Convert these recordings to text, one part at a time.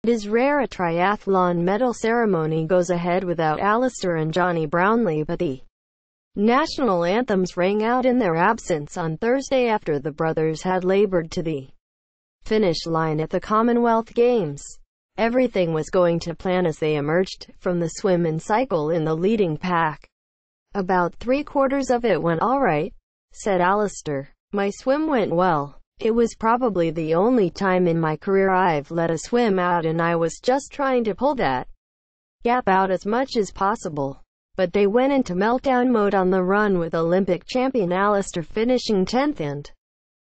It is rare a triathlon medal ceremony goes ahead without Alistair and Johnny Brownlee, but the national anthems rang out in their absence on Thursday after the brothers had labored to the finish line at the Commonwealth Games. Everything was going to plan as they emerged from the swim and cycle in the leading pack. "About 3/4 of it went alright," said Alistair. "My swim went well. It was probably the only time in my career I've let a swim out, and I was just trying to pull that gap out as much as possible." But they went into meltdown mode on the run, with Olympic champion Alistair finishing 10th and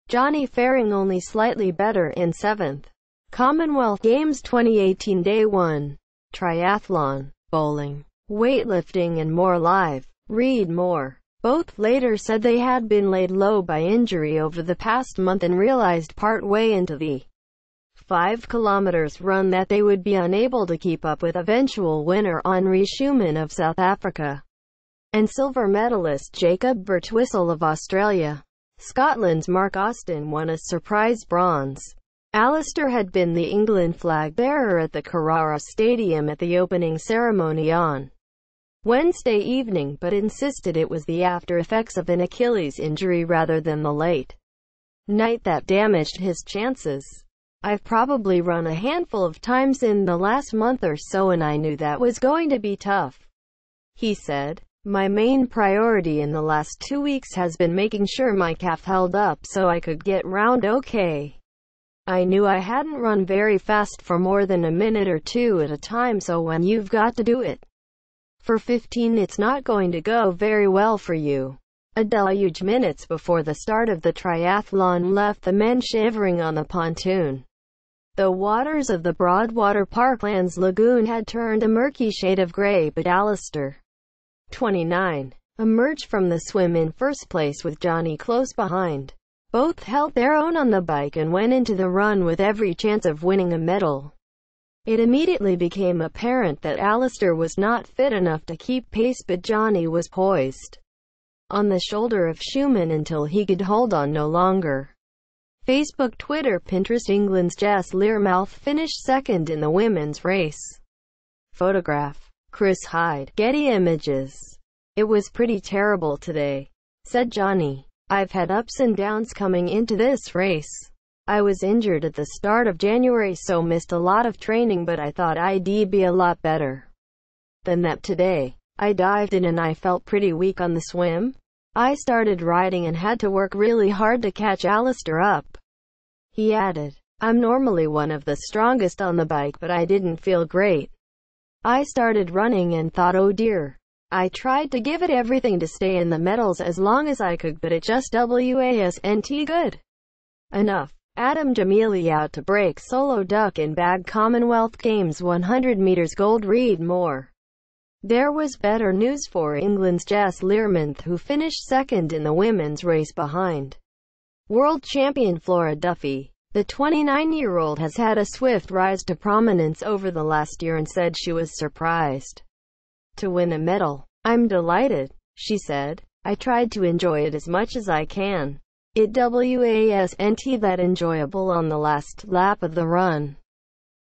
Johnny faring only slightly better in 7th. Commonwealth Games 2018 Day 1. Triathlon, bowling, weightlifting and more live. Read more. Both later said they had been laid low by injury over the past month and realized part-way into the 5 kilometers run that they would be unable to keep up with eventual winner Henri Schoeman of South Africa and silver medalist Jacob Birtwistle of Australia. Scotland's Mark Austin won a surprise bronze. Alistair had been the England flag bearer at the Carrara Stadium at the opening ceremony on Wednesday evening, but insisted it was the after-effects of an Achilles injury rather than the late night that damaged his chances. "I've probably run a handful of times in the last month or so, and I knew that was going to be tough," he said. "My main priority in the last 2 weeks has been making sure my calf held up so I could get round okay. I knew I hadn't run very fast for more than a minute or two at a time, so when you've got to do it for 15, it's not going to go very well for you." A deluge minutes before the start of the triathlon left the men shivering on the pontoon. The waters of the Broadwater Parklands Lagoon had turned a murky shade of grey, but Alistair, 29, emerged from the swim in first place with Johnny close behind. Both held their own on the bike and went into the run with every chance of winning a medal. It immediately became apparent that Alistair was not fit enough to keep pace, but Johnny was poised on the shoulder of Schoeman until he could hold on no longer. Facebook, Twitter, Pinterest. England's Jess Learmouth finished second in the women's race. Photograph, Chris Hyde. Getty Images. "It was pretty terrible today," said Johnny. "I've had ups and downs coming into this race. I was injured at the start of January, so missed a lot of training, but I thought I'd be a lot better than that today. I dived in and I felt pretty weak on the swim. I started riding and had to work really hard to catch Alistair up." He added, "I'm normally one of the strongest on the bike, but I didn't feel great. I started running and thought, oh dear. I tried to give it everything to stay in the medals as long as I could, but it just wasn't good enough." Adam Jamili out to break solo duck in bag Commonwealth Games 100 meters gold. Read more. There was better news for England's Jess Learmouth, who finished second in the women's race behind world champion Flora Duffy. The 29-year-old has had a swift rise to prominence over the last year and said she was surprised to win a medal. "I'm delighted," she said. "I tried to enjoy it as much as I can. It wasn't that enjoyable on the last lap of the run,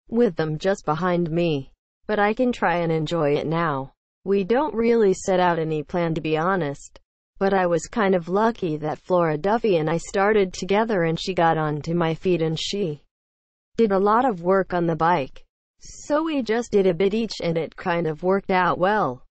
with them just behind me. But I can try and enjoy it now. We don't really set out any plan, to be honest. But I was kind of lucky that Flora Duffy and I started together and she got onto my feet and she did a lot of work on the bike. So we just did a bit each and it kind of worked out well."